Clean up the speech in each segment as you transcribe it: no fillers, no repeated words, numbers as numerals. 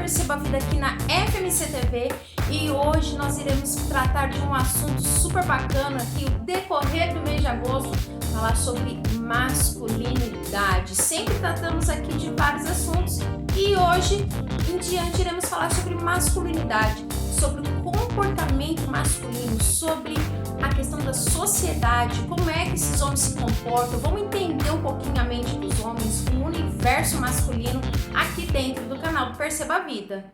Perceba a Vida aqui na FMC TV e hoje nós iremos tratar de um assunto super bacana que o decorrer do mês de agosto falar sobre masculinidade. Sempre tratamos aqui de vários assuntos e hoje em diante iremos falar sobre masculinidade, sobre o comportamento masculino, sobre a questão da sociedade, como é que esses homens se comportam. Vamos entender um pouquinho a mente dos homens, o universo masculino aqui dentro do canal Perceba a Vida.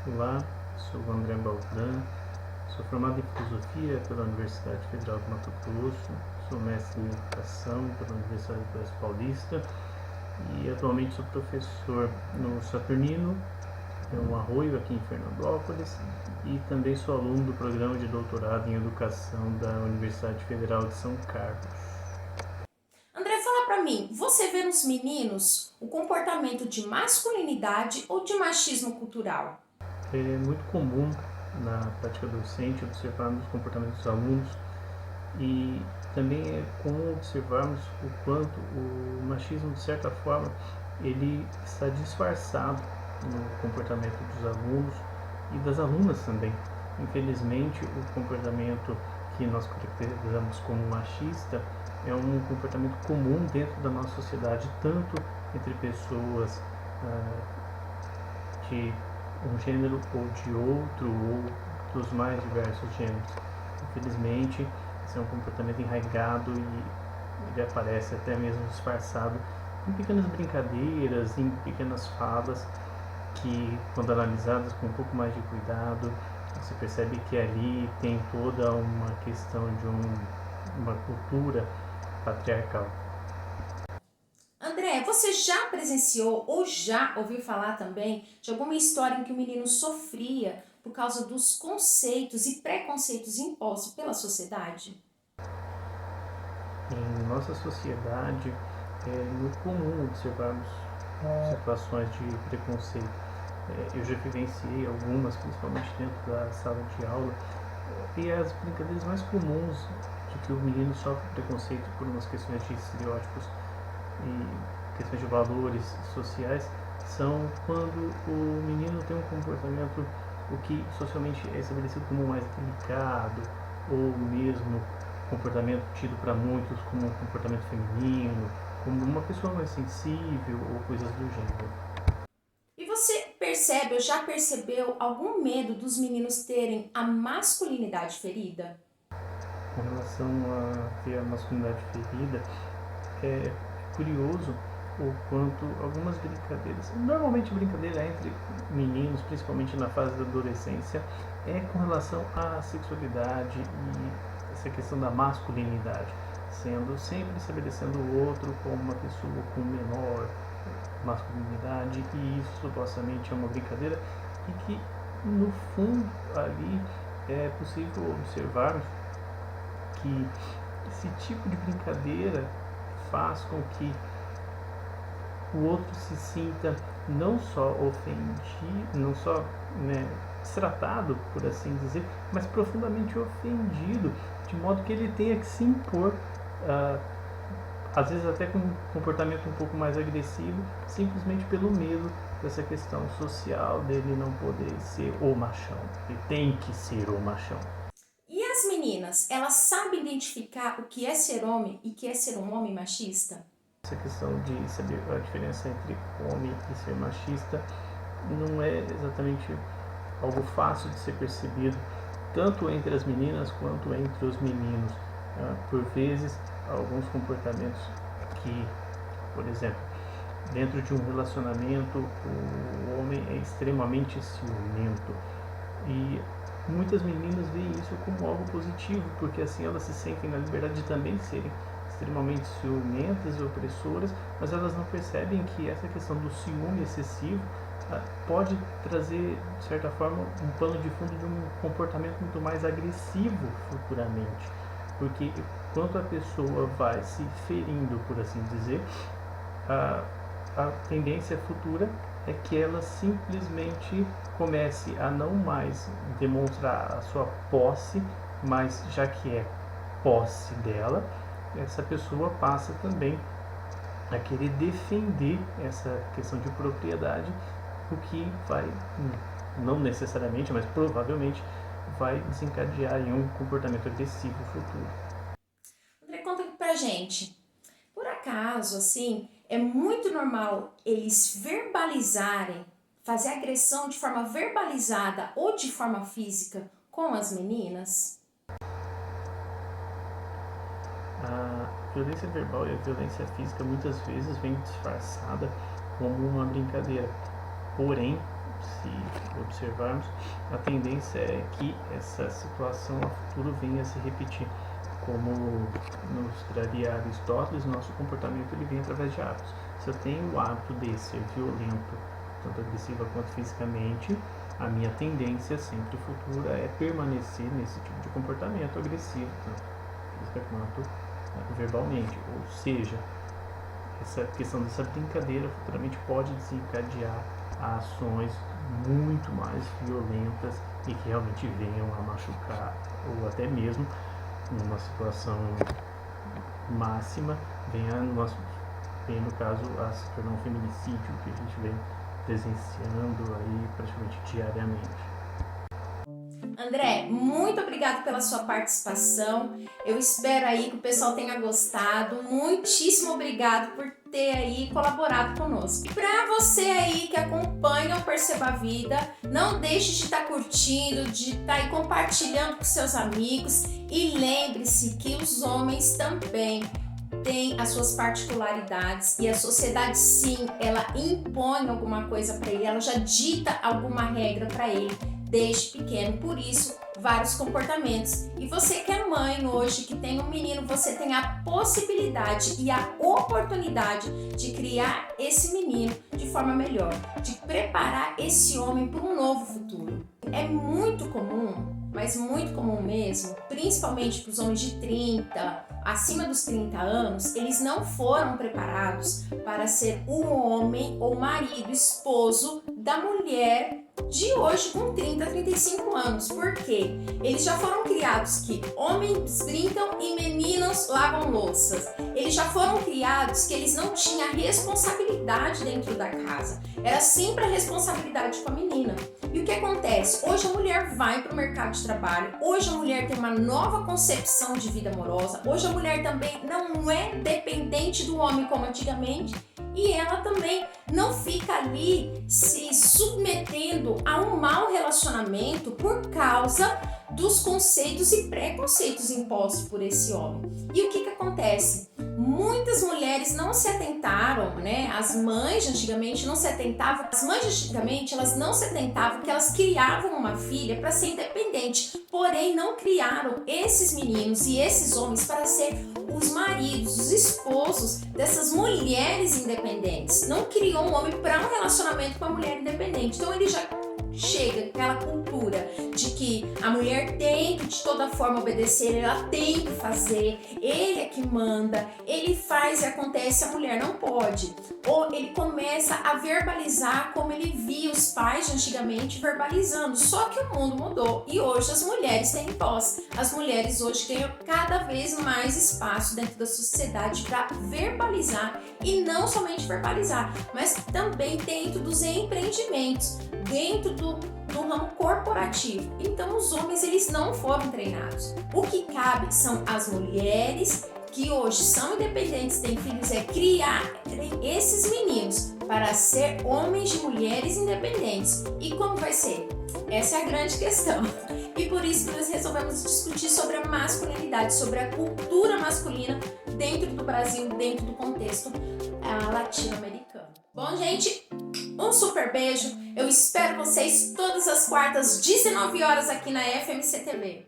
Olá, sou o André Baldan, sou formado em Filosofia pela Universidade Federal do Mato Grosso, sou mestre em Educação pela Universidade Paulista e atualmente sou professor no Saturnino, um Arroio aqui em Fernandópolis, e também sou aluno do programa de doutorado em Educação da Universidade Federal de São Carlos. André, fala pra mim, você vê nos meninos o comportamento de masculinidade ou de machismo cultural? É muito comum na prática docente observarmos o comportamento dos alunos e também é comum observarmos o quanto o machismo, de certa forma, ele está disfarçado no comportamento dos alunos e das alunas também. Infelizmente, o comportamento que nós caracterizamos como machista é um comportamento comum dentro da nossa sociedade, tanto entre pessoas de um gênero ou de outro, ou dos mais diversos gêneros. Infelizmente, esse é um comportamento enraizado e ele aparece até mesmo disfarçado em pequenas brincadeiras, em pequenas falas que, quando analisadas com um pouco mais de cuidado, você percebe que ali tem toda uma questão de uma cultura patriarcal. André, você já presenciou ou já ouviu falar também de alguma história em que o menino sofria por causa dos conceitos e preconceitos impostos pela sociedade? Em nossa sociedade é muito comum observarmos situações de preconceito. Eu já vivenciei algumas, principalmente dentro da sala de aula, e as brincadeiras mais comuns de que o menino sofre preconceito por umas questões de estereótipos e questões de valores sociais são quando o menino tem um comportamento o que socialmente é estabelecido como mais delicado, ou mesmo comportamento tido para muitos como um comportamento feminino, como uma pessoa mais sensível ou coisas do gênero. E você percebe ou já percebeu algum medo dos meninos terem a masculinidade ferida? Com relação a ter a masculinidade ferida, é curioso o quanto algumas brincadeiras, normalmente brincadeira entre meninos, principalmente na fase da adolescência, é com relação à sexualidade e essa questão da masculinidade, sendo sempre estabelecendo o outro como uma pessoa com menor masculinidade, e isso supostamente é uma brincadeira e que no fundo ali é possível observar que esse tipo de brincadeira faz com que o outro se sinta não só ofendido, não só destratado, por assim dizer, mas profundamente ofendido, de modo que ele tenha que se impor, às vezes até com um comportamento um pouco mais agressivo, simplesmente pelo medo dessa questão social dele não poder ser o machão. Ele tem que ser o machão. E as meninas, elas sabem identificar o que é ser homem e o que é ser um homem machista? Essa questão de saber a diferença entre homem e ser machista não é exatamente algo fácil de ser percebido, tanto entre as meninas quanto entre os meninos. Por vezes, alguns comportamentos que, por exemplo, dentro de um relacionamento, o homem é extremamente ciumento e muitas meninas veem isso como algo positivo, porque assim elas se sentem na liberdade de também serem extremamente ciumentas e opressoras, mas elas não percebem que essa questão do ciúme excessivo pode trazer, de certa forma, um pano de fundo de um comportamento muito mais agressivo futuramente, porque quando a pessoa vai se ferindo, por assim dizer, a tendência futura é que ela simplesmente comece a não mais demonstrar a sua posse, mas já que é posse dela, essa pessoa passa também a querer defender essa questão de propriedade o que vai, não necessariamente, mas provavelmente vai desencadear em um comportamento agressivo futuro. André, conta pra gente, por acaso, assim, é muito normal eles verbalizarem, fazer agressão de forma verbalizada ou de forma física com as meninas? A violência verbal e a violência física muitas vezes vem disfarçada como uma brincadeira. Porém, se observarmos, a tendência é que essa situação a futuro venha a se repetir. Como nos traria Aristóteles, nosso comportamento ele vem através de hábitos. Se eu tenho o hábito de ser violento, tanto agressiva quanto fisicamente, a minha tendência sempre futura é permanecer nesse tipo de comportamento agressivo, tanto física quanto verbalmente. Ou seja, essa questão dessa brincadeira futuramente pode desencadear ações muito mais violentas e que realmente venham a machucar ou até mesmo numa situação máxima venha no caso a se tornar um feminicídio que a gente vem presenciando aí praticamente diariamente. André, muito obrigado pela sua participação. Eu espero aí que o pessoal tenha gostado. Muitíssimo obrigado por ter aí colaborado conosco. Para você aí que acompanha o Perceba a Vida, não deixe de estar curtindo, de estar aí compartilhando com seus amigos e lembre-se que os homens também têm as suas particularidades e a sociedade sim, ela impõe alguma coisa para ele, ela já dita alguma regra para ele desde pequeno, por isso vários comportamentos. E você que é mãe hoje, que tem um menino, você tem a possibilidade e a oportunidade de criar esse menino de forma melhor, de preparar esse homem para um novo futuro. É muito comum, mas muito comum mesmo, principalmente para os homens de 30, acima dos 30 anos, eles não foram preparados para ser um homem ou marido, esposo da mulher de hoje com 30, 35 anos. Por quê? Eles já foram criados que homens brincam e meninos lavam louças. Eles já foram criados que eles não tinham responsabilidade dentro da casa. Era sempre a responsabilidade com a menina. E o que acontece? Hoje a mulher vai para o mercado de trabalho, hoje a mulher tem uma nova concepção de vida amorosa, hoje a mulher também não é dependente do homem como antigamente, e ela também não fica ali se submetendo a um mau relacionamento por causa dos conceitos e preconceitos impostos por esse homem. E o que acontece? Muitas mulheres não se atentaram, né? As mães de antigamente não se atentavam. As mães de antigamente, elas não se atentavam que elas criavam uma filha para ser independente, porém não criaram esses meninos e esses homens para ser os maridos, os esposos dessas mulheres independentes. Não criou um homem para um relacionamento com a mulher independente. Então ele já chega aquela cultura de que a mulher tem que de toda forma obedecer, ela tem que fazer, ele é que manda, ele faz e acontece, a mulher não pode. Ou ele começa a verbalizar como ele via os pais de antigamente verbalizando, só que o mundo mudou e hoje as mulheres têm voz. As mulheres hoje ganham cada vez mais espaço dentro da sociedade para verbalizar e não somente verbalizar, mas também dentro dos empreendimentos, dentro do ramo corporativo. Então os homens eles não foram treinados. O que cabe são as mulheres que hoje são independentes, têm filhos, é criar esses meninos para ser homens de mulheres independentes. E como vai ser? Essa é a grande questão. E por isso que nós resolvemos discutir sobre a masculinidade, sobre a cultura masculina dentro do Brasil, dentro do contexto latino-americano. Bom, gente, um super beijo. Eu espero vocês todas as quartas, 19 horas aqui na FMC TV.